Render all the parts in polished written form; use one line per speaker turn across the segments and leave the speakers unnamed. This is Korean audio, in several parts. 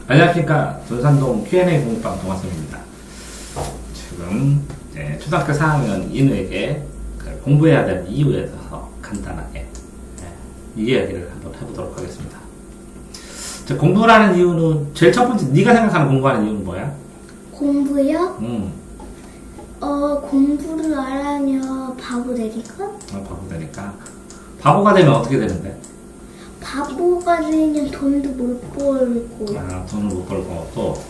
안녕하십니까. 전산동 Q&A 공부방 동화쌤입니다. 지금 초등학교 4학년 인우에게 공부해야 될 이유에 대해서 간단하게 이 이야기를 한번 해보도록 하겠습니다. 공부라는 이유는 제일 첫 번째, 네가 생각하는 공부하는 이유는 뭐야?
공부요? 공부를 안 하면 바보 되니까?
바보 되니까. 바보가 되면 어떻게 되는데?
바보가 되면 돈도 못 벌고.
돈을 못 벌고 또.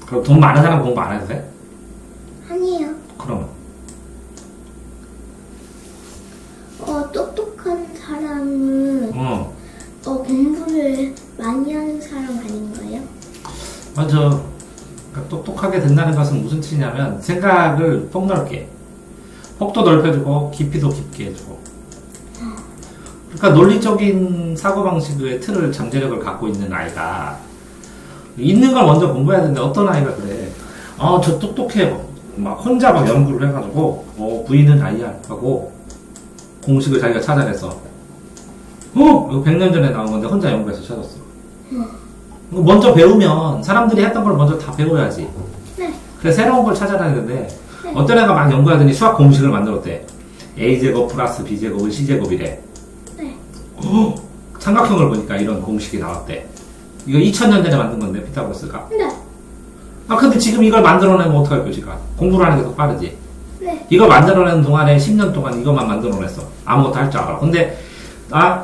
그럼 돈 많은 사람 공부 안 해도 돼?
아니에요.
그러면?
똑똑한 사람은 공부를 많이 하는 사람 아닌가요?
맞아. 그러니까 똑똑하게 된다는 것은 무슨 뜻이냐면 생각을 폭넓게, 폭도 넓혀주고 깊이도 깊게 해주고. 그러니까 논리적인 사고방식의 틀을 잠재력을 갖고 있는 아이가 있는 걸 먼저 공부해야 되는데, 어떤 아이가 그래. 저 똑똑해. 막 혼자 막 연구를 해가지고 V는 I야 하고 공식을 자기가 찾아내서 이거 100년 전에 나온 건데 혼자 연구해서 찾았어. 먼저 배우면 사람들이 했던 걸 먼저 다 배워야지.
네.
그래서 새로운 걸 찾아다니는데
네.
어떤 애가 막 연구하더니 수학 공식을 만들었대. A제곱 플러스 B제곱은 C제곱이래.
네.
삼각형을 보니까 이런 공식이 나왔대. 이거 2000년 전에 만든 건데, 피타고라스가.
네.
근데 지금 이걸 만들어내면 어떡할 것이가? 공부를 하는 게 더 빠르지.
네.
이거 만들어내는 동안에 10년 동안 이것만 만들어냈어. 아무것도 할 줄 알아. 근데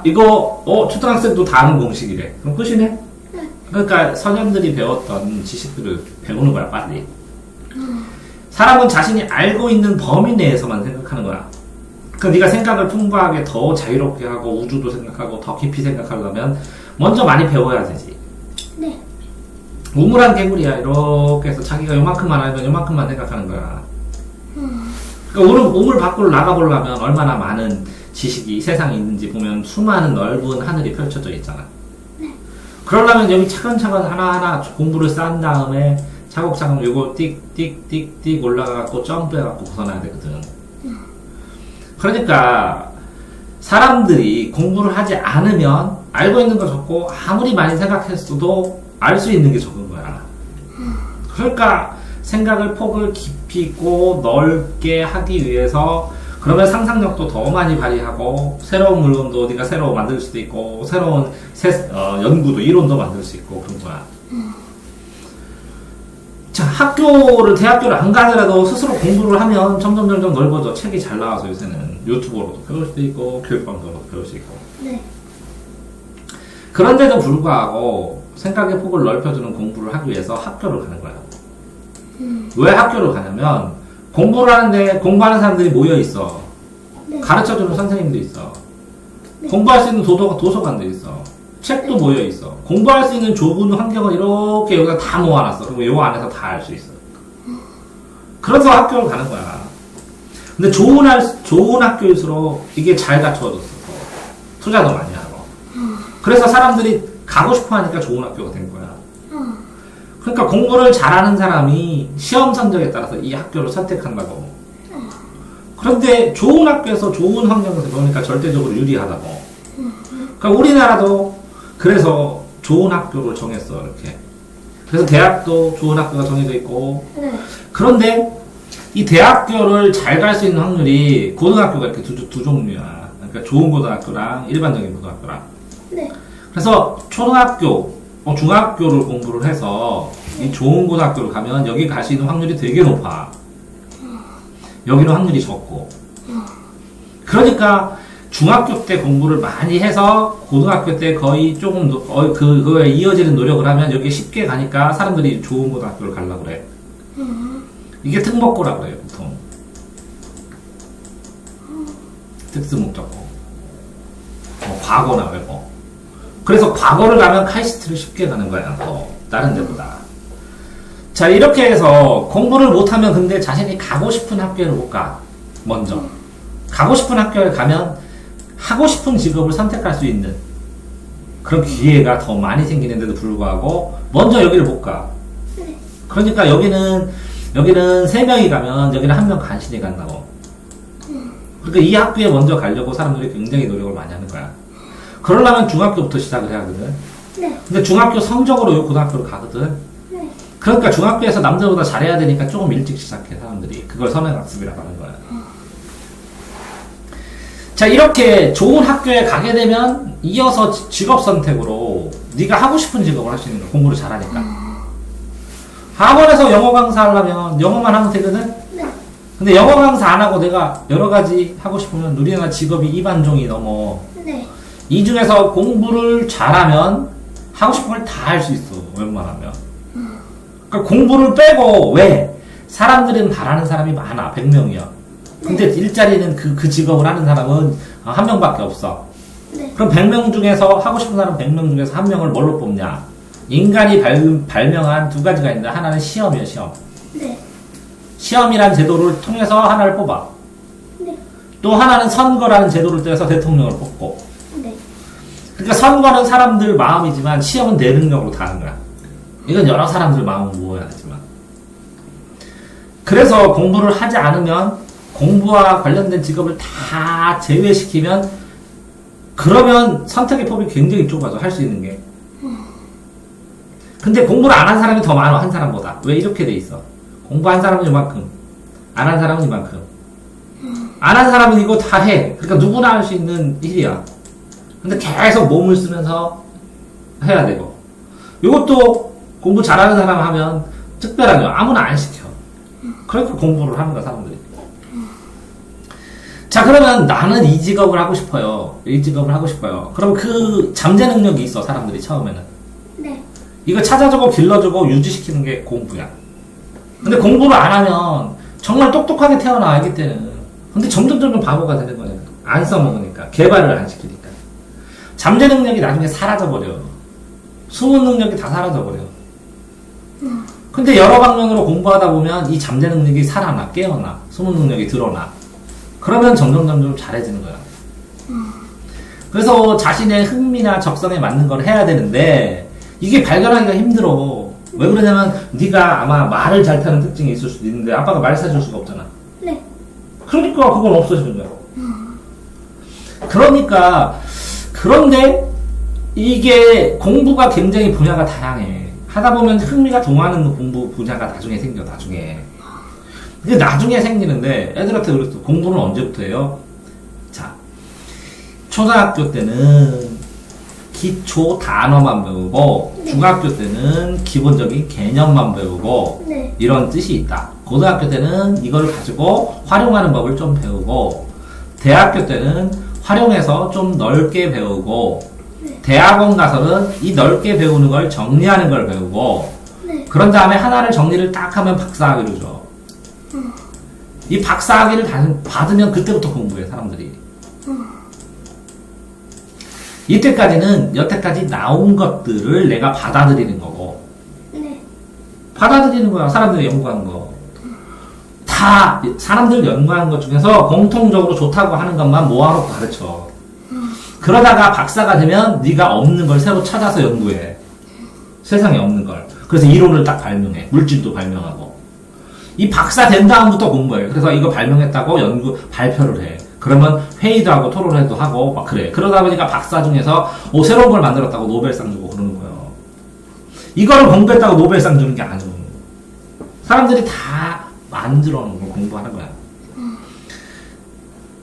이거 초등학생도 다 아는 공식이래. 그럼 끝이네?
네.
그러니까 선현들이 배웠던 지식들을 배우는 거야, 빨리. 사람은 자신이 알고 있는 범위 내에서만 생각하는 거야. 그러니까 네가 생각을 풍부하게 더 자유롭게 하고 우주도 생각하고 더 깊이 생각하려면 먼저 많이 배워야 되지.
네.
우물한 개구리야. 이렇게 해서 자기가 요만큼만 알면 요만큼만 생각하는 거야. 그러니까 우물 밖으로 나가보려면 얼마나 많은 지식이 이 세상에 있는지 보면 수많은 넓은 하늘이 펼쳐져 있잖아.
네.
그러려면 여기 차근차근 하나하나 공부를 쌓은 다음에 차곡차곡 요거 띡띡띡띡 올라가고 점프해갖고 벗어나야 되거든. 그러니까 사람들이 공부를 하지 않으면 알고 있는 거 적고 아무리 많이 생각했어도 알 수 있는 게 적은 거야. 그러니까 생각을 폭을 깊이 있고 넓게 하기 위해서, 그러면 상상력도 더 많이 발휘하고 새로운 물건도 네가 새로 만들 수도 있고 새로운 연구도 이론도 만들 수 있고 그런 거야. 자, 대학교를 안 가더라도 스스로 공부를 하면 점점 넓어져. 책이 잘 나와서 요새는 유튜브로도 배울 수도 있고 교육방송으로도 배울 수 있고.
네.
그런데도 불구하고 생각의 폭을 넓혀주는 공부를 하기 위해서 학교를 가는 거야. 왜 학교를 가냐면 공부를 하는데 공부하는 사람들이 모여 있어.
네.
가르쳐주는 선생님도 있어.
네.
공부할 수 있는 도서관도 있어. 책도
네.
모여 있어. 공부할 수 있는 좁은 환경을 이렇게 여기다 다 모아놨어. 그리고 요 안에서 다 알 수 있어. 그래서 학교를 가는 거야. 근데 좋은 학교일수록 이게 잘 갖춰졌어. 투자도 많이 하고. 그래서 사람들이 가고 싶어 하니까 좋은 학교가 된 거야. 그러니까 공부를 잘하는 사람이 시험 성적에 따라서 이 학교를 선택한다고. 그런데 좋은 학교에서 좋은 환경에서 배우니까 절대적으로 유리하다고. 그러니까 우리나라도 그래서 좋은 학교를 정했어, 이렇게. 그래서 대학도 좋은 학교가 정해져 있고.
네.
그런데 이 대학교를 잘 갈 수 있는 확률이 고등학교가 이렇게 두 종류야. 그러니까 좋은 고등학교랑 일반적인 고등학교랑.
네.
그래서 초등학교, 중학교를 공부를 해서 이 좋은 고등학교를 가면 여기 갈 수 있는 확률이 되게 높아. 여기는 확률이 적고. 그러니까 중학교 때 공부를 많이 해서 고등학교 때 거의 조금 그거에 이어지는 노력을 하면 여기 쉽게 가니까 사람들이 좋은 고등학교를 가려고 그래. 이게 특목고라고 그래요, 보통. 특수목적고. 과거나 외고. 그래서 과거를 가면 카이스트를 쉽게 가는 거야, 다른 데보다. 자, 이렇게 해서 공부를 못하면 근데 자신이 가고 싶은 학교를 못 가. 먼저. 가고 싶은 학교에 가면 하고 싶은 직업을 선택할 수 있는 그런 기회가 더 많이 생기는데도 불구하고 먼저 여기를 못 가. 그러니까 여기는 3명이 가면 여기는 1명 간신히 간다고. 그러니까 이 학교에 먼저 가려고 사람들이 굉장히 노력을 많이 하는 거야. 그러려면 중학교부터 시작을 해야 하거든.
네.
근데 중학교 성적으로 요 고등학교를 가거든.
네.
그러니까 중학교에서 남들보다 잘해야 되니까 조금 일찍 시작해, 사람들이. 그걸 선행학습이라고 하는 거야. 자, 이렇게 좋은 학교에 가게 되면 이어서 직업 선택으로 네가 하고 싶은 직업을 할 수 있는 거야. 공부를 잘하니까. 학원에서 영어 강사 하려면 영어만 하면 되거든?
네.
근데 영어 강사 안 하고 내가 여러 가지 하고 싶으면 우리나라 직업이 2반종이 넘어.
네.
이 중에서 공부를 잘하면 하고 싶은 걸 다 할 수 있어, 웬만하면. 그러니까 공부를 빼고, 왜? 사람들은 바라는 사람이 많아, 100명이야. 근데 일자리는 그 직업을 하는 사람은 한 명밖에 없어.
네.
그럼 100명 중에서, 하고 싶은 사람 100명 중에서 한 명을 뭘로 뽑냐? 인간이 발명한 두 가지가 있는데, 하나는 시험이에요, 시험.
네.
시험이란 제도를 통해서 하나를 뽑아.
네.
또 하나는 선거라는 제도를 통해서 대통령을 뽑고.
네.
그러니까 선거는 사람들 마음이지만 시험은 내 능력으로 다 하는 거야. 이건 여러 사람들 마음을 모아야 하지만. 그래서 공부를 하지 않으면 공부와 관련된 직업을 다 제외시키면 그러면 선택의 폭이 굉장히 좁아져. 할 수 있는 게. 근데 공부를 안 한 사람이 더 많아. 한 사람보다. 왜 이렇게 돼 있어? 공부한 사람은 이만큼. 안 한 사람은 이만큼. 안 한 사람은 이거 다 해. 그러니까 누구나 할 수 있는 일이야. 근데 계속 몸을 쓰면서 해야 되고. 이것도 공부 잘하는 사람 하면 특별하게 아무나 안 시켜. 그러니까 공부를 하는 거야, 사람들이. 자, 그러면 나는 이 직업을 하고 싶어요. 이 직업을 하고 싶어요. 그럼 그 잠재 능력이 있어, 사람들이 처음에는.
네.
이거 찾아주고 길러주고 유지시키는 게 공부야. 근데 공부를 안 하면 정말 똑똑하게 태어나, 아기 때는. 근데 점점 바보가 되는 거예요. 안 써먹으니까. 개발을 안 시키니까. 잠재 능력이 나중에 사라져버려. 숨은 능력이 다 사라져버려. 근데 여러 방면으로 공부하다 보면 이 잠재 능력이 살아나, 깨어나. 숨은 능력이 드러나. 그러면 점점 잘해지는 거야. 그래서 자신의 흥미나 적성에 맞는 걸 해야 되는데 이게 발견하기가 힘들어. 왜 그러냐면 네가 아마 말을 잘 타는 특징이 있을 수도 있는데 아빠가 말 사줄 수가 없잖아.
네.
그러니까 그건 없어지는 거야. 그런데 이게 공부가 굉장히 분야가 다양해. 하다 보면 흥미가 동하는 공부 분야가 나중에 생겨, 나중에. 근데 나중에 생기는데 애들한테 그랬어. 공부는 언제부터 해요? 자, 초등학교 때는 기초 단어만 배우고
네.
중학교 때는 기본적인 개념만 배우고
네.
이런 뜻이 있다. 고등학교 때는 이걸 가지고 활용하는 법을 좀 배우고 대학교 때는 활용해서 좀 넓게 배우고
네.
대학원 가서는 이 넓게 배우는 걸 정리하는 걸 배우고
네.
그런 다음에 하나를 정리를 딱 하면 박사학위를 줘. 이 박사학위를 받으면 그때부터 공부해, 사람들이. 이때까지는 여태까지 나온 것들을 내가 받아들이는 거고
네.
받아들이는 거야, 사람들이 연구한 거. 다 사람들 연구한 것 중에서 공통적으로 좋다고 하는 것만 모아놓고 가르쳐. 그러다가 박사가 되면 네가 없는 걸 새로 찾아서 연구해. 세상에 없는 걸. 그래서 이론을 딱 발명해. 물질도 발명하고. 이 박사 된 다음부터 공부해. 그래서 이거 발명했다고 발표를 해. 그러면 회의도 하고 토론회도 하고 막 그래. 그러다 보니까 박사 중에서 새로운 걸 만들었다고 노벨상 주고 그러는 거예요. 이거를 공부했다고 노벨상 주는 게 아니고 사람들이 다 만들어 놓은 걸 공부하는 거야.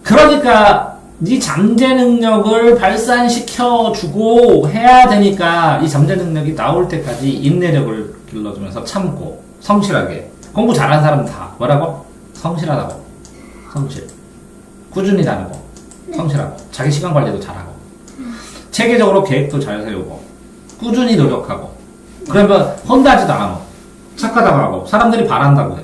그러니까 네 잠재 능력을 발산시켜주고 해야 되니까 이 잠재 능력이 나올 때까지 인내력을 길러주면서 참고 성실하게. 공부 잘하는 사람은 다 뭐라고? 성실하다고. 성실. 꾸준히 다니고 성실하고 자기 시간 관리도 잘하고 체계적으로 계획도 잘 세우고 꾸준히 노력하고 그러면 혼나지도 않아. 착하다고 하고 사람들이 바란다고 해.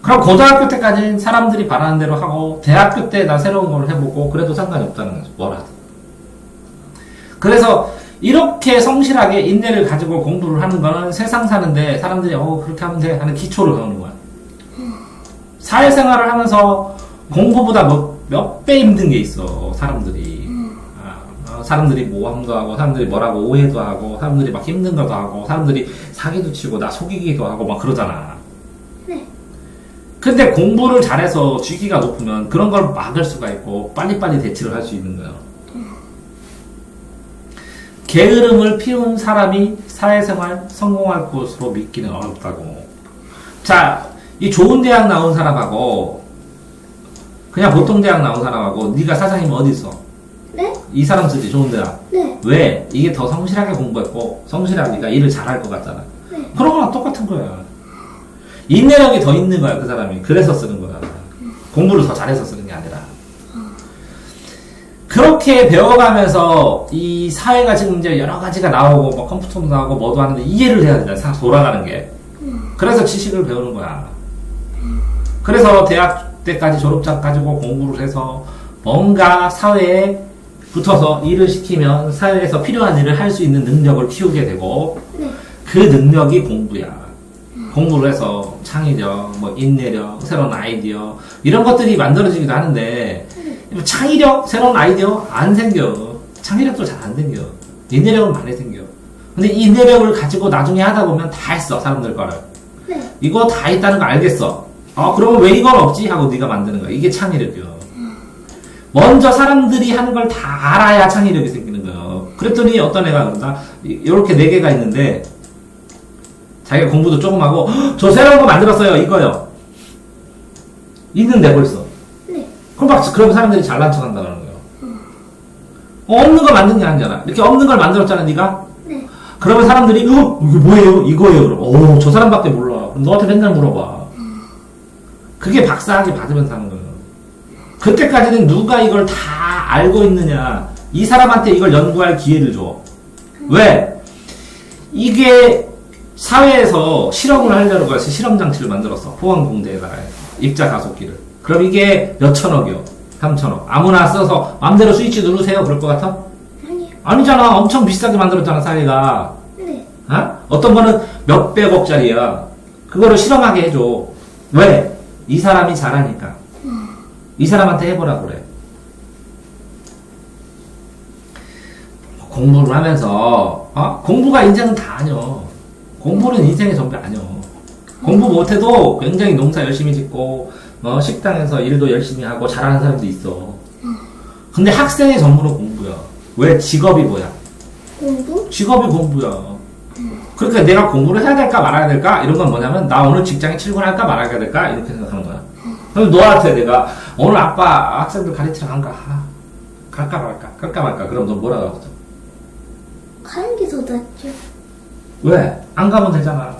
그럼 고등학교 때까지는 사람들이 바라는 대로 하고 대학교 때 나 새로운 걸 해보고 그래도 상관이 없다는 거죠. 뭐라도. 그래서 이렇게 성실하게 인내를 가지고 공부를 하는 거는 세상 사는데 사람들이 그렇게 하면 돼 하는 기초를 배우는 거야. 사회생활을 하면서 공부보다 몇 배 힘든 게 있어, 사람들이. 사람들이 모함도 하고, 사람들이 뭐라고 오해도 하고, 사람들이 막 힘든 것도 하고, 사람들이 사기도 치고, 나 속이기도 하고, 막 그러잖아.
네.
근데 공부를 잘해서 쥐기가 높으면 그런 걸 막을 수가 있고, 빨리빨리 대처를 할 수 있는 거야. 게으름을 피운 사람이 사회생활 성공할 것으로 믿기는 어렵다고. 자, 이 좋은 대학 나온 사람하고 그냥 보통 대학 나온 사람하고 네가 사장이면 어디 있어?
네?
이 사람 쓰지, 좋은 대학.
네.
왜? 이게 더 성실하게 공부했고 성실하니까 일을 잘할 것 같잖아.
네.
그런 거랑 똑같은 거야. 인내력이 더 있는 거야, 그 사람이. 그래서 쓰는 거야. 공부를 더 잘해서 쓰는 게 아니라. 그렇게 배워가면서 이 사회가 지금 이제 여러 가지가 나오고 뭐 컴퓨터도 나오고 뭐도 하는데 이해를 해야 되잖아, 돌아가는 게. 그래서 지식을 배우는 거야. 그래서 대학 때까지 졸업장 가지고 공부를 해서 뭔가 사회에 붙어서 일을 시키면 사회에서 필요한 일을 할 수 있는 능력을 키우게 되고
네.
그 능력이 공부야. 공부를 해서 창의력, 뭐 인내력, 새로운 아이디어 이런 것들이 만들어지기도 하는데 창의력, 새로운 아이디어 안 생겨. 창의력도 잘 안 생겨. 인내력은 많이 생겨. 근데 인내력을 가지고 나중에 하다 보면 다 했어, 사람들 거를.
네.
이거 다 있다는 거 알겠어. 그러면 왜 이건 없지? 하고 네가 만드는 거야. 이게 창의력이야. 먼저 사람들이 하는 걸 다 알아야 창의력이 생기는 거예요. 그랬더니 어떤 애가 그런다. 이렇게 4개가 있는데 자기가 공부도 조금 하고 저 새로운 거 만들었어요. 이거요. 있는데 벌써.
네.
그럼 사람들이 잘난 척 한다 그러는 거예요. 없는 거 만든 게 아니잖아. 이렇게 없는 걸 만들었잖아, 네가.
네.
그러면 사람들이 이게 뭐예요? 이거예요. 그럼 저 사람밖에 몰라. 그럼 너한테 맨날 물어봐. 그게 박사학위 받으면서 하는 거예요. 그때까지는 누가 이걸 다 알고 있느냐. 이 사람한테 이걸 연구할 기회를 줘. 왜? 이게 사회에서 실험을 하려고 해서 실험 장치를 만들었어. 포항공대에다가 입자 가속기를. 그럼 이게 몇 천억이요? 3천억. 아무나 써서 마음대로 스위치 누르세요. 그럴 것 같아?
아니요.
아니잖아. 엄청 비싸게 만들었잖아, 사회가.
네.
어떤 거는 몇백억짜리야. 그거를 실험하게 해줘. 왜? 이 사람이 잘하니까. 이 사람한테 해보라 그래. 공부를 하면서 공부가 인생은 다 아니여. 공부는 인생의 전부 아니여. 공부 못해도 굉장히 농사 열심히 짓고 식당에서 일도 열심히 하고 잘하는 사람도 있어. 근데 학생의 전부는 공부야. 왜? 직업이 뭐야?
공부?
직업이 공부야. 그러니까 내가 공부를 해야 될까 말아야 될까? 이런 건 뭐냐면 나 오늘 직장에 출근할까 말아야 될까? 이렇게 생각하는 거야. 그럼 너한테 내가 오늘 아빠 학생들 가르치러 간가? 갈까 말까? 그럼 너 뭐라고 하겠어?
가는 게 더 낫죠.
왜? 안 가면 되잖아.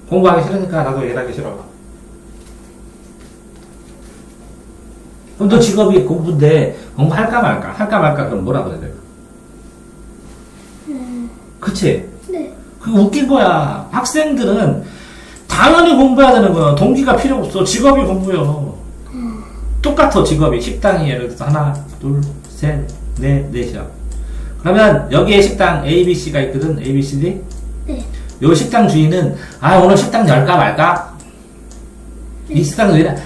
공부하기 싫으니까 나도 일하기 싫어. 그럼 너 직업이 공부인데 공부할까 말까? 그럼 뭐라 그래야 돼? 그치?
네.
그게 웃긴 거야. 학생들은 당연히 공부해야 되는 거야. 동기가 필요 없어. 직업이 공부요. 똑같아, 직업이. 식당이 예를 들어서 하나, 둘, 셋, 넷이야. 그러면 여기에 식당 A, B, C가 있거든. A, B, C, D.
네.
요 식당 주인은 오늘 식당 열까 말까? 이 식당 주인은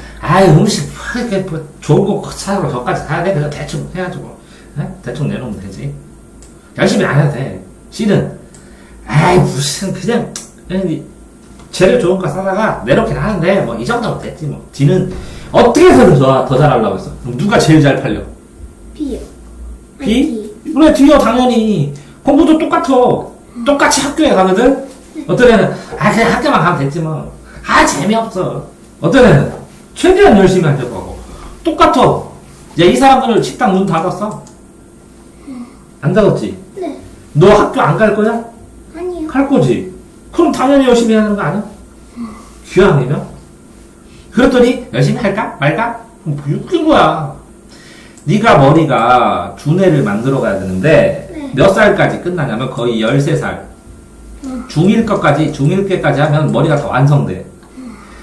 음식 이렇게 뭐 좋은 거 사러 저까지 가야 돼. 그래서 대충 해가지고 대충 내놓으면 되지. 열심히 안 해도 돼. C는 무슨 그냥 재료 좋은 거 사다가 내놓긴 하는데 뭐 이 정도면 됐지 뭐. D는 어떻게 해서든 더 잘하려고 했어. 그럼 누가 제일 잘 팔려?
B요.
B? 그래, D요. 당연히 공부도 똑같아. 똑같이 학교에 가거든. 어떤 애는 그냥 학교만 가면 됐지 뭐. 재미없어. 어떤 애는 최대한 열심히 하려고 하고. 똑같아. 이 사람들은 식당 문 닫았어. 안 닫았지?
네.
너 학교 안 갈 거야?
아니요.
갈 거지. 그럼 당연히 열심히 하는 거 아니야? 귀향이면? 그랬더니 열심히 할까? 말까? 웃긴 거야. 네가 머리가 두뇌를 만들어 가야 되는데
네.
몇 살까지 끝나냐면 거의 13살. 중1 때까지 하면 머리가 다 완성돼.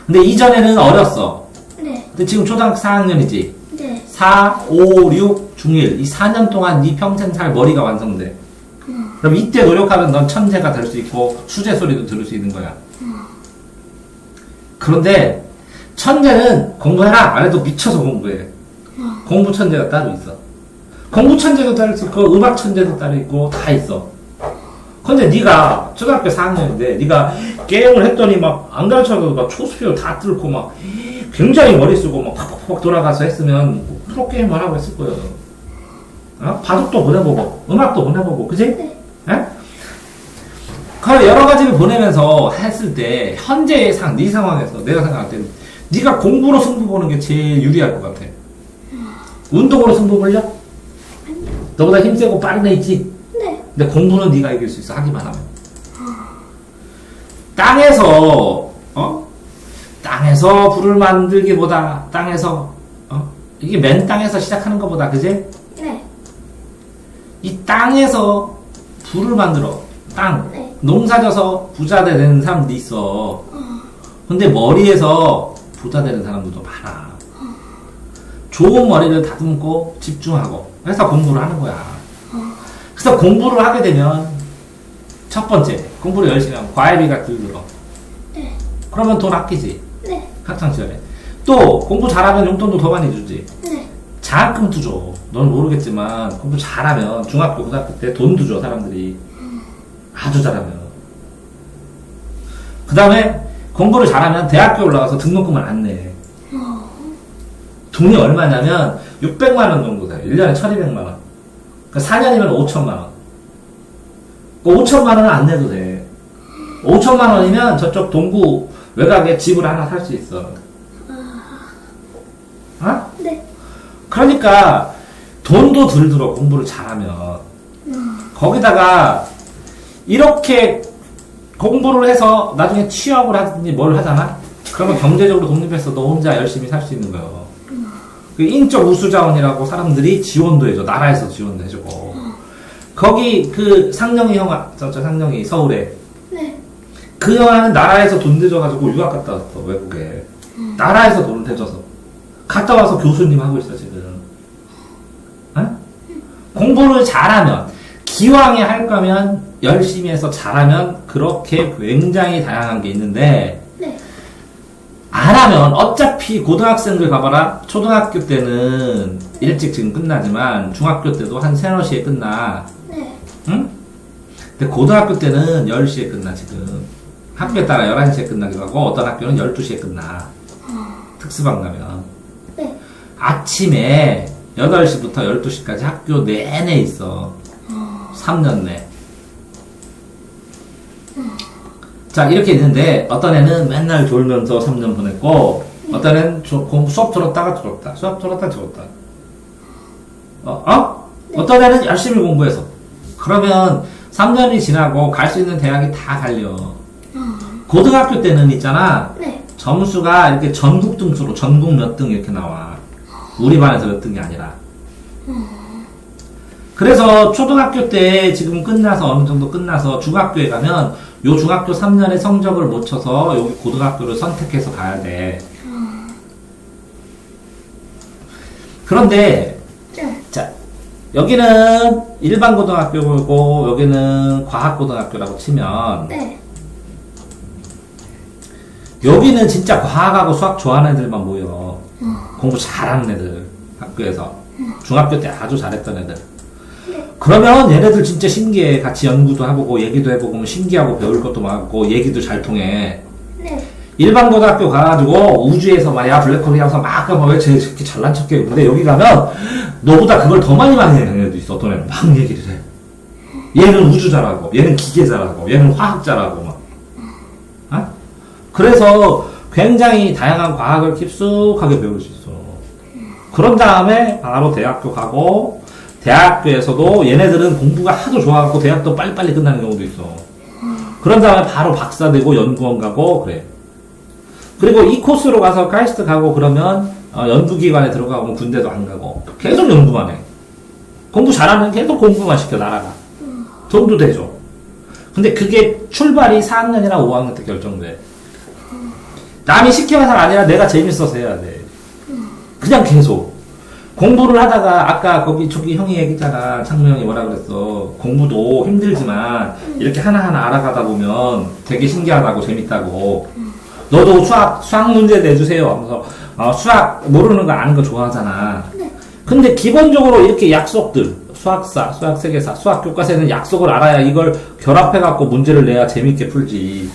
근데 이전에는 어렸어.
네.
근데 지금 초등학교 4학년이지.
네.
4, 5, 6, 중1. 이 4년 동안 네 평생 살 머리가 완성돼. 그럼 이때 노력하면 넌 천재가 될 수 있고 수제 소리도 들을 수 있는 거야. 그런데 천재는 공부해라 안 해도 미쳐서 공부해. 공부 천재가 따로 있어. 공부 천재도 따로 있고 음악 천재도 따로 있고 다 있어. 근데 네가 초등학교 4학년인데 네가 게임을 했더니 막 안 가르쳐도 막 초수표 다 뚫고 막 굉장히 머리 쓰고 막 팍팍팍 돌아가서 했으면 프로게임을 하고 했을 거예요. 바둑도 보내보고 음악도 보내보고 그지?
네.
에? 그걸 여러 가지를 보내면서 했을 때 현재의 네 상황에서 내가 생각할 때는 네가 공부로 승부 보는 게 제일 유리할 것 같아. 운동으로 승부 보려? 너보다 힘세고 빠른 애 있지?
네.
근데 공부는 네가 이길 수 있어. 하기만 하면. 땅에서 땅에서 불을 만들기보다 땅에서 이게 맨 땅에서 시작하는 것보다 그제?
네.
이 땅에서 불을 만들어. 땅.
네.
농사져서 부자 되는 사람도 있어. 근데 머리에서 부자 되는 사람들도 많아. 좋은 머리를 다듬고 집중하고 해서 공부를 하는 거야. 그래서 공부를 하게 되면 첫 번째 공부를 열심히 하면 과외비가 들어.
네.
그러면 돈 아끼지.
네.
학창시절에. 또 공부 잘하면 용돈도 더 많이 주지.
네.
장학금도 줘. 넌 모르겠지만 공부 잘하면 중학교 고등학교 때 돈도 줘 사람들이. 아주 잘하면. 그 다음에 공부를 잘하면 대학교 올라가서 등록금을 안 내. 돈이 얼마냐면 600만 원 정도 돼. 1년에 1200만 원. 그러니까 4년이면 5천만 원. 그 5천만 원은 안 내도 돼. 5천만 원이면 저쪽 동구 외곽에 집을 하나 살 수 있어. 어?
네.
그러니까 돈도 덜 들어 공부를 잘하면. 거기다가 이렇게 공부를 해서 나중에 취업을 하든지 뭘 하잖아? 그러면 경제적으로 독립해서 너 혼자 열심히 살 수 있는 거예요. 그 인적 우수자원이라고 사람들이 지원도 해줘. 나라에서 지원도 해주고. 거기 그 상령이 형아, 상령이 서울에.
네.
그 형아는 나라에서 돈 대줘가지고 유학 갔다 왔어, 외국에. 나라에서 돈을 대줘서. 갔다 와서 교수님 하고 있어, 지금. 어? 공부를 잘하면, 기왕에 할 거면, 열심히 해서 잘하면, 그렇게 굉장히 다양한 게 있는데,
네.
안 하면 어차피 고등학생들 가봐라. 초등학교 때는 일찍 지금 끝나지만 중학교 때도 한 3, 4시에 끝나.
네.
응? 근데 고등학교 때는 10시에 끝나 지금. 학교에 따라 11시에 끝나기도 하고 어떤 학교는 12시에 끝나. 특수반 가면.
네.
아침에 8시부터 12시까지 학교 내내 있어. 3년 내. 자, 이렇게 있는데, 어떤 애는 맨날 졸면서 3년 보냈고, 어떤 애는 공부 수업 들었다가 들었다. 수업 들었다 들었다.
네.
어떤 애는 열심히 공부해서. 그러면 3년이 지나고 갈 수 있는 대학이 다 갈려. 고등학교 때는 있잖아.
네.
점수가 이렇게 전국 등수로 전국 몇 등 이렇게 나와. 우리 반에서 몇 등이 아니라. 그래서 초등학교 때 지금 끝나서 어느 정도 끝나서 중학교에 가면 요 중학교 3년의 성적을 못 쳐서 여기 고등학교를 선택해서 가야 돼. 그런데
네.
자, 여기는 일반 고등학교고 여기는 과학 고등학교라고 치면
네.
여기는 진짜 과학하고 수학 좋아하는 애들만 모여. 공부 잘하는 애들 학교에서 중학교 때 아주 잘했던 애들. 그러면 얘네들 진짜 신기해. 같이 연구도 해보고 얘기도 해보고 신기하고 배울 것도 많고 얘기도 잘 통해.
네.
일반 고등학교 가가지고 우주에서 야 블랙홀이 하면서 막 왜 저렇게 잘난 척해. 근데 여기 가면 너보다 그걸 더 많이 하는 애도 있어. 어떤 애는 막 얘기를 해. 얘는 우주 잘하고 얘는 기계 잘하고 얘는 화학 잘하고 막. 어? 그래서 굉장히 다양한 과학을 깊숙하게 배울 수 있어. 그런 다음에 바로 대학교 가고 대학교에서도 얘네들은 공부가 하도 좋아갖고 대학도 빨리빨리 끝나는 경우도 있어. 그런 다음에 바로 박사 되고 연구원 가고 그래. 그리고 이 코스로 가서 카이스트 가고 그러면 연구기관에 들어가고 군대도 안 가고 계속 연구만 해. 공부 잘하면 계속 공부만 시켜 나라가. 돈도 대줘. 근데 그게 출발이 4학년이나 5학년 때 결정돼. 남이 시켜서가 아니라 내가 재밌어서 해야 돼. 그냥 계속. 공부를 하다가 아까 거기 저기 형이 얘기했잖아. 창무 형이 뭐라 그랬어. 공부도 힘들지만 이렇게 하나하나 알아가다 보면 되게 신기하다고 재밌다고. 너도 수학 문제 내주세요 하면서 수학 모르는 거 아는 거 좋아하잖아. 근데 기본적으로 이렇게 약속들 수학사, 수학세계사, 수학교과서에는 약속을 알아야 이걸 결합해갖고 문제를 내야 재밌게 풀지.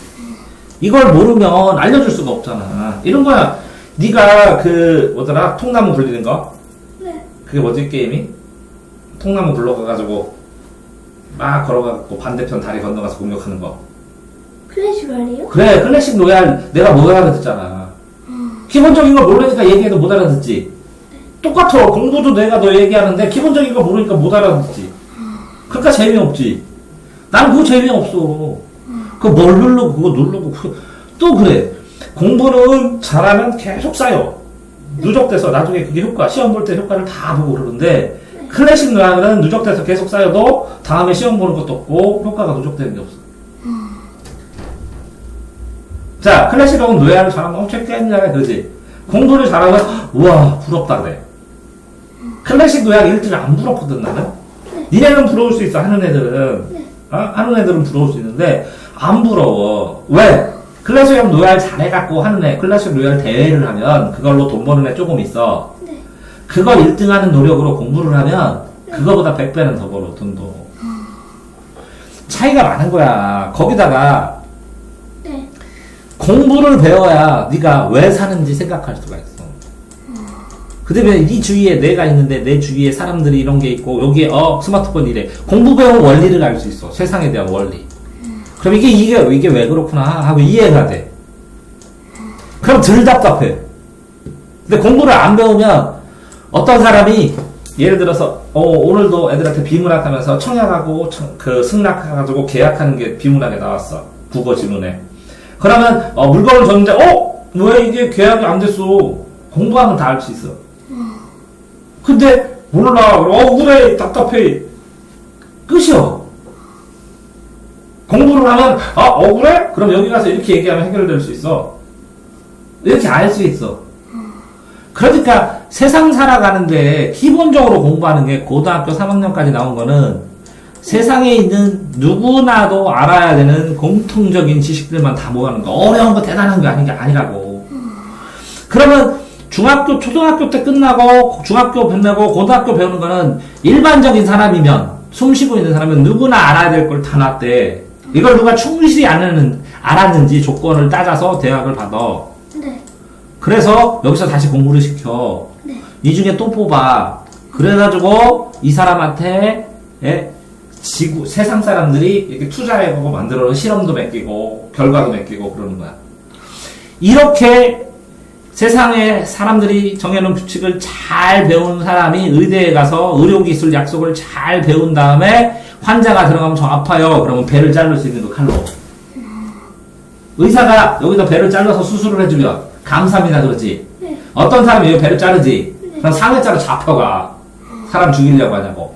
이걸 모르면 알려줄 수가 없잖아. 이런 거야. 네가 그 뭐더라 통나무 굴리는 거?
네.
그게 뭐지 게임이? 통나무 굴러가가지고 막 걸어가고 반대편 다리 건너가서 공격하는 거.
클래식 로얄이요?
그래, 클래식 로얄 내가 못 알아듣잖아. 기본적인 걸 모르니까 얘기해도 못 알아듣지. 똑같아. 공부도 내가 너 얘기하는데 기본적인 거 모르니까 못 알아듣지. 그러니까 재미없지. 나는 그거 재미없어. 그거 뭘 누르고 그거 누르고 또 그래. 공부는 잘하면 계속 쌓여. 누적돼서 나중에 그게 효과, 시험 볼 때 효과를 다 보고 그러는데 클래식 로얄은 누적돼서 계속 쌓여도 다음에 시험 보는 것도 없고 효과가 누적되는 게 없어. 자, 클래식 로얄을 잘하면 엄청 깨끗하게 그러지. 공부를 잘하면 우와 부럽다 그래. 클래식 로얄 1등 안 부럽거든 나는. 니네는 부러울 수 있어 하는 애들은. 하는 애들은 부러울 수 있는데 안 부러워. 왜? 클래식 로얄 잘해갖고 하는 애, 클래식 로얄 대회를 하면 그걸로 돈 버는 애 조금 있어. 그걸 1등 하는 노력으로 공부를 하면 그거보다 100배는 더 벌어 돈도. 차이가 많은 거야. 거기다가 공부를 배워야 네가 왜 사는지 생각할 수가 있어. 그다음에 네 주위에 내가 있는데 내 주위에 사람들이 이런 게 있고 여기에 스마트폰 이래. 공부 배운 원리를 알 수 있어. 세상에 대한 원리. 그럼 이게 왜 그렇구나 하고 이해가 돼. 그럼 덜 답답해. 근데 공부를 안 배우면 어떤 사람이 예를 들어서 오늘도 애들한테 비문학하면서 청약하고 승낙해가지고 계약하는 게 비문학에 나왔어. 국어 지문에. 그러면 물건을 줬는데 왜 이게 계약이 안 됐어? 공부하면 다 알 수 있어. 근데 몰라. 억울해. 답답해. 끝이요. 공부를 하면 억울해? 그럼 여기 가서 이렇게 얘기하면 해결될 수 있어. 이렇게 알 수 있어. 그러니까 세상 살아가는데 기본적으로 공부하는 게 고등학교 3학년까지 나온 거는 세상에 있는 누구나도 알아야 되는 공통적인 지식들만 다 모아놓은 거. 어려운 거 대단한 게 아니라고. 그러면 중학교, 초등학교 때 끝나고 중학교 배우고 고등학교 배우는 거는 일반적인 사람이면 숨 쉬고 있는 사람은 누구나 알아야 될 걸 다 놨대. 이걸 누가 충실히 알았는지 조건을 따져서 대학을 받아. 그래서 여기서 다시 공부를 시켜. 이 중에 또 뽑아. 그래가지고 이 사람한테 세상 사람들이 이렇게 투자해보고 만들어놓은 실험도 맡기고 결과도 맡기고 그러는 거야. 이렇게 세상에 사람들이 정해놓은 규칙을 잘 배운 사람이 의대에 가서 의료기술 약속을 잘 배운 다음에 환자가 들어가면 저 아파요. 그러면 배를 자를 수 있는 거 칼로. 의사가 여기서 배를 잘라서 수술을 해주면 감사합니다 그러지. 어떤 사람이 여기 배를 자르지. 그럼 상해자로 잡혀가. 사람 죽이려고 하냐고.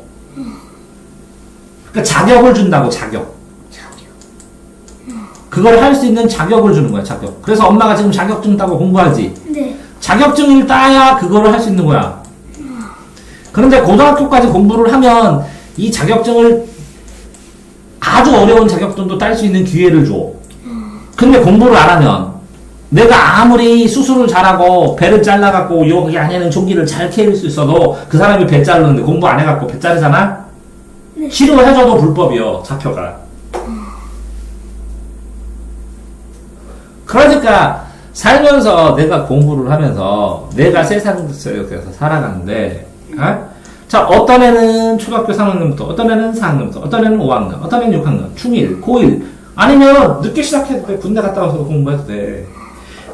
그러니까 자격을 준다고 자격. 그걸 할 수 있는 자격을 주는 거야 자격. 그래서 엄마가 지금 자격증 따고 공부하지. 자격증을 따야 그거를 할 수 있는 거야. 그런데 고등학교까지 공부를 하면 이 자격증을 아주 어려운 자격증도 딸 수 있는 기회를 줘. 근데 공부를 안 하면 내가 아무리 수술을 잘하고 배를 잘라갖고 여기 안에는 종기를 잘 캐릴 수 있어도 그 사람이 배 자르는데 공부 안 해갖고 배 자르잖아? 치료해줘도 불법이요. 잡혀가. 그러니까 살면서 내가 공부를 하면서 내가 세상에서 살아가는데 자 어떤 애는 초등학교 3학년부터 어떤 애는 4학년부터 어떤 애는 5학년 어떤 애는 6학년 중1 고1 아니면 늦게 시작해도 돼. 군대 갔다 와서 공부해도 돼.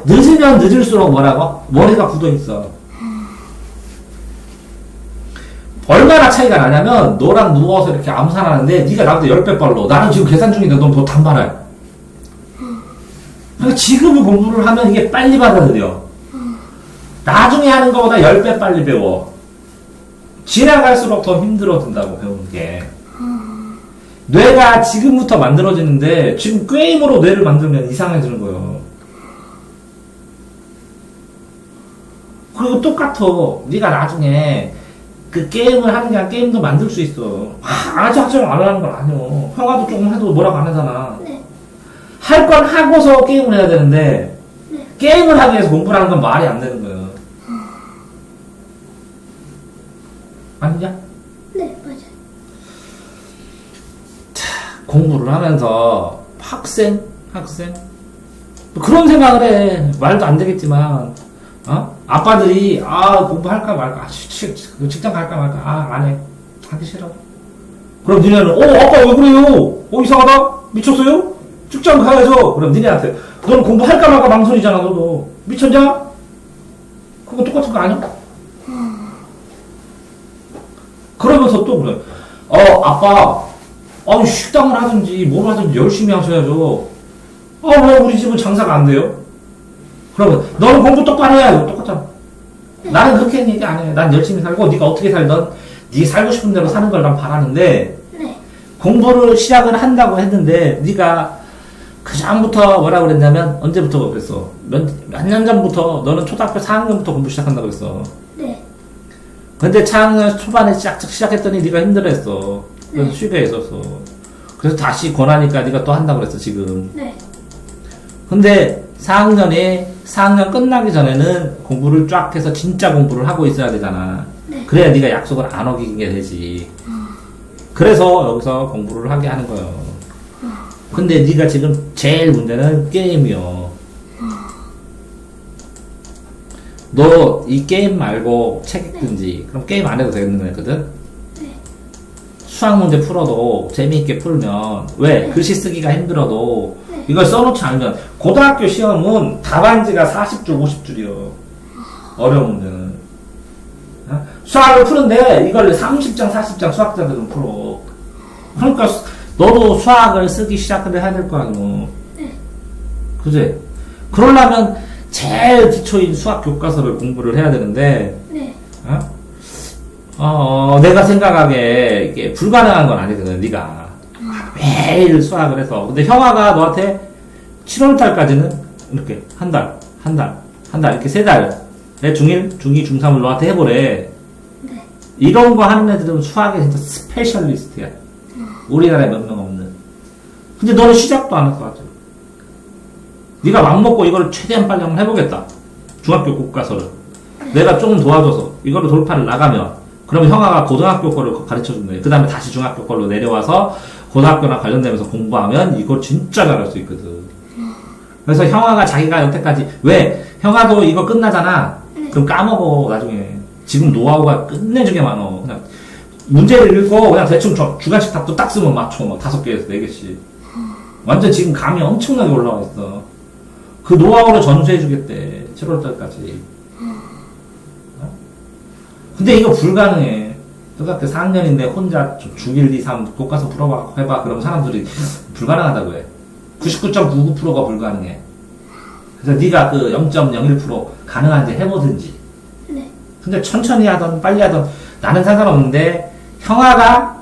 늦으면 늦을수록 뭐라고? 머리가 굳어있어. 얼마나 차이가 나냐면 너랑 누워서 이렇게 암산하는데 네가 나보다 10배 빨라. 나는 지금 계산 중인데 넌 더 단발해. 그러니까 지금 공부를 하면 이게 빨리 받아들여. 나중에 하는 것보다 10배 빨리 배워. 지나갈수록 더 힘들어진다고 배우는 게. 뇌가 지금부터 만들어지는데 지금 게임으로 뇌를 만들면 이상해지는 거예요. 그리고 똑같아. 네가 나중에 그 게임을 하는 게 아니라 게임도 만들 수 있어. 아직 학점 안 하는 건 아니야. 형아도 조금 해도 뭐라고 안 하잖아. 할 건 하고서 게임을 해야 되는데 게임을 하기 위해서 공부를 하는 건 말이 안 되는 거예요. 아니냐?
네, 맞아요.
공부를 하면서 학생 그런 생각을 해. 말도 안 되겠지만 아빠들이 공부할까 말까 직장 갈까 말까 안 해. 하기 싫어. 그럼 니네는, 아빠 왜 그래요? 이상하다? 미쳤어요? 직장 가야죠. 그럼 니네한테, 너는 공부할까 말까 망설이잖아, 너도. 미쳤냐? 그거 똑같은 거 아니야? 그러면서 또 그래. 아빠, 식당을 하든지 뭘 하든지 열심히 하셔야죠. 왜 우리 집은 장사가 안 돼요? 그러면, 너는 공부 똑바로 해야 똑같잖아. 나는 그렇게 얘기 안 해. 난 열심히 살고, 네가 어떻게 살든, 네 살고 싶은 대로 사는 걸 난 바라는데,
네.
공부를 시작을 한다고 했는데, 네가 그 전부터 뭐라 그랬냐면, 언제부터 그랬어? 몇 년 전부터, 너는 초등학교 4학년부터 공부 시작한다고 그랬어.
네.
근데 4학년 초반에 시작했더니 네가 힘들어했어. 그래서 쉬게 있었어. 그래서 다시 권하니까 네가 또 한다고 그랬어, 지금.
네.
근데 4학년 끝나기 전에는 공부를 쫙 해서 진짜 공부를 하고 있어야 되잖아.
네.
그래야 네가 약속을 안 어기게 되지. 그래서 여기서 공부를 하게 하는 거예요. 근데 네가 지금 제일 문제는 게임이요. 너 이 게임 말고 책 읽든지 그럼 게임 안 해도 되는 거거든?
네.
수학 문제 풀어도 재미있게 풀면 왜? 글씨 쓰기가 힘들어도
네.
이걸 써놓지 않으면 고등학교 시험은 답안지가 40줄 50줄이요. 어려운 문제는. 수학을 푸는데 이걸 30장 40장 수학자들은 풀어. 그러니까 너도 수학을 쓰기 시작을 해야 될 거 아니야.
네.
그지? 그러려면 제일 기초인 수학 교과서를 공부를 해야 되는데
네.
내가 생각하기에 이게 불가능한 건 아니거든. 네가 매일 수학을 해서. 근데 형아가 너한테 7월달까지는 이렇게 한 달 이렇게 3달 중1, 중2, 중3을 너한테 해보래.
네.
이런 거 하는 애들은 수학에 진짜 스페셜리스트야. 우리나라에 몇 명 없는. 근데 너는 시작도 안 할 것 같아. 네가 맘먹고 이거를 최대한 빨리 한번 해보겠다. 중학교 교과서를. 내가 조금 도와줘서 이거를 돌파를 나가면 그러면 형아가 고등학교 거를 가르쳐준대. 그 다음에 다시 중학교 걸로 내려와서 고등학교랑 관련되면서 공부하면 이걸 진짜 잘할 수 있거든. 그래서 형아가 자기가 여태까지 왜? 형아도 이거 끝나잖아. 그럼 까먹어 나중에. 지금 노하우가 끝내주게 많어. 그냥 문제를 읽고 그냥 대충 주관식 답도 딱 쓰면 맞춰. 막 5개에서 4개씩. 완전 지금 감이 엄청나게 올라와 있어. 그 노하우를 전수해주겠대. 7월달까지. 근데 이거 불가능해. 초등학교 4학년인데 혼자 중1, 2, 3 교과서 풀어봐, 해봐. 그럼 사람들이 불가능하다고 해. 99.99%가 불가능해. 그래서 네가 그 0.01% 가능한지 해보든지.
네.
근데 천천히 하던 빨리 하던 나는 상관없는데 형아가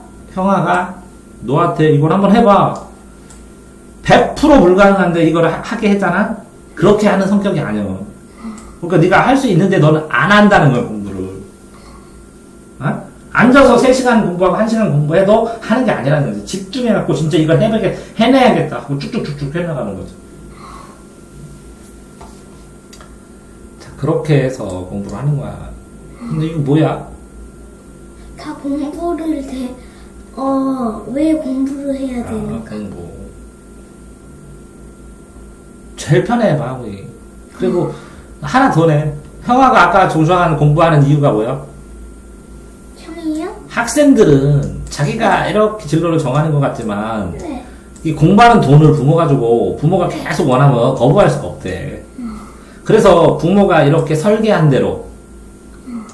너한테 이걸 한번 해봐. 100% 불가능한데 이걸 하게 했잖아? 그렇게 하는 성격이 아니야. 그러니까 네가 할 수 있는데 너는 안 한다는 거야, 공부를. 앉아서 3시간 공부하고 1시간 공부해도 하는 게 아니라는 거지. 집중해갖고 진짜 이걸 해내야겠다 하고 쭉쭉쭉쭉 해나가는 거지. 자, 그렇게 해서 공부를 하는 거야. 근데 이거 뭐야?
다 공부를 왜 공부를 해야 되는가?
공부. 제일 편해, 마음이. 그리고 하나 더 내. 형아가 아까 조정하는 공부하는 이유가 뭐야?
형이요?
학생들은 자기가 이렇게 진로를 정하는 것 같지만
네.
이 공부하는 돈을 부모가 주고 부모가 계속 원하면 거부할 수가 없대. 그래서 부모가 이렇게 설계한 대로.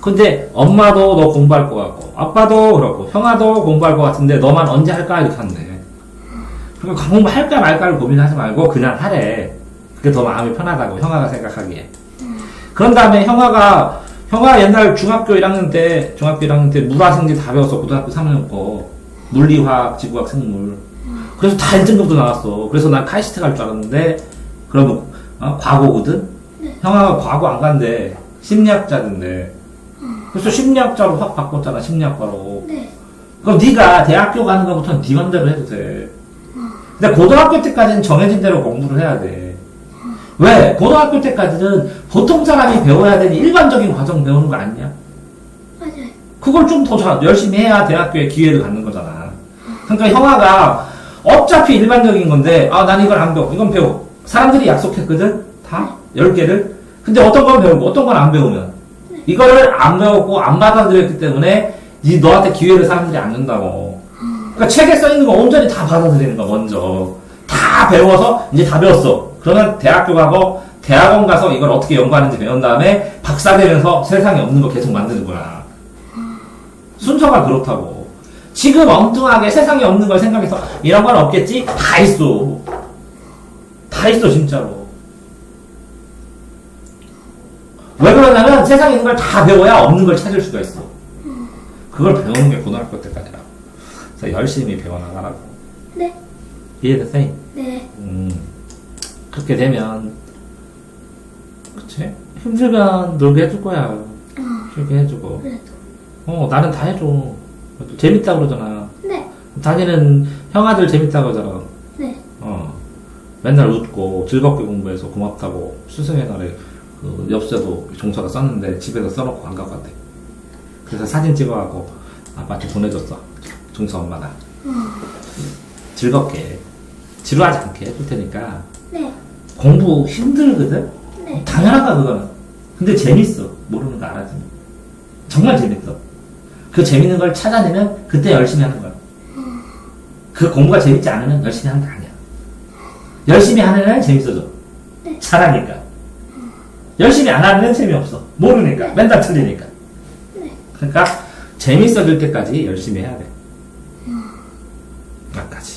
근데 엄마도 너 공부할 것 같고 아빠도 그렇고 형아도 공부할 것 같은데 너만 언제 할까 이렇게 한대. 그러니까 공부할까 말까를 고민하지 말고 그냥 하래. 그게 더 마음이 편하다고 형아가 생각하기에. 그런 다음에 형아 옛날 중학교 1학년 때 물화생지 다 배웠어. 고등학교 3학년 거. 물리, 화학, 지구학, 생물. 그래서 다 1등급도 나왔어. 그래서 난 카이스트 갈 줄 알았는데, 그러면, 과고거든? 형아가 과고 안 간대. 심리학자던데. 그래서 심리학자로 확 바꿨잖아, 심리학과로.
네.
그럼 네가 대학교 가는 것부터는 네 맘대로 해도 돼. 근데 고등학교 때까지는 정해진 대로 공부를 해야 돼. 왜? 고등학교 때까지는 보통 사람이 배워야 되는 일반적인 과정 배우는 거 아니냐?
맞아요.
그걸 좀 더 열심히 해야 대학교에 기회를 갖는 거잖아. 그러니까 형아가 어차피 일반적인 건데, 난 이걸 안 배워. 이건 배워. 사람들이 약속했거든? 다? 10개를? 근데 어떤 건 배우고 어떤 건 안 배우면. 이거를 안 배웠고 안 받아들였기 때문에 너한테 기회를 사람들이 안 준다고. 그러니까 책에 써 있는 거 온전히 다 받아들이는 거 먼저. 다 배워서 이제 다 배웠어. 그러면 대학교 가고 대학원 가서 이걸 어떻게 연구하는지 배운 다음에 박사 되면서 세상에 없는 거 계속 만드는 거야. 순서가 그렇다고. 지금 엉뚱하게 세상에 없는 걸 생각해서 이런 건 없겠지? 다 있어. 다 있어 진짜로. 왜 그러냐면 세상에 있는 걸 다 배워야 없는 걸 찾을 수가 있어. 그걸 배우는 게 고등학교 때까지라고. 그래서 열심히 배워나가라고.
네.
이해됐어?
네.
그렇게 되면 그치? 힘들면 놀게 해줄 거야. 쉬게 해주고.
그래도.
나는 다 해줘. 재밌다 그러잖아.
네.
다니는 형아들 재밌다 그러잖아.
네.
맨날 웃고 즐겁게 공부해서 고맙다고 스승의 날에 그 엽서도 종서가 썼는데 집에서 써놓고 안 갖고 왔대. 그래서 사진 찍어갖고 아빠한테 보내줬어. 종서 엄마가. 즐겁게 지루하지 않게 해줄 테니까.
네.
공부 힘들거든?
네.
당연한가 그거는. 근데 재밌어. 모르는 거 알아주면. 정말 재밌어. 그 재밌는 걸 찾아내면 그때 열심히 하는 거야. 그 공부가 재밌지 않으면 열심히 하는 게 아니야. 열심히 하는 애는 재밌어져.
네.
잘하니까. 열심히 안 하는 애는 재미없어. 모르니까. 맨날 틀리니까.
네.
그러니까 재밌어질 때까지 열심히 해야 돼. 끝까지.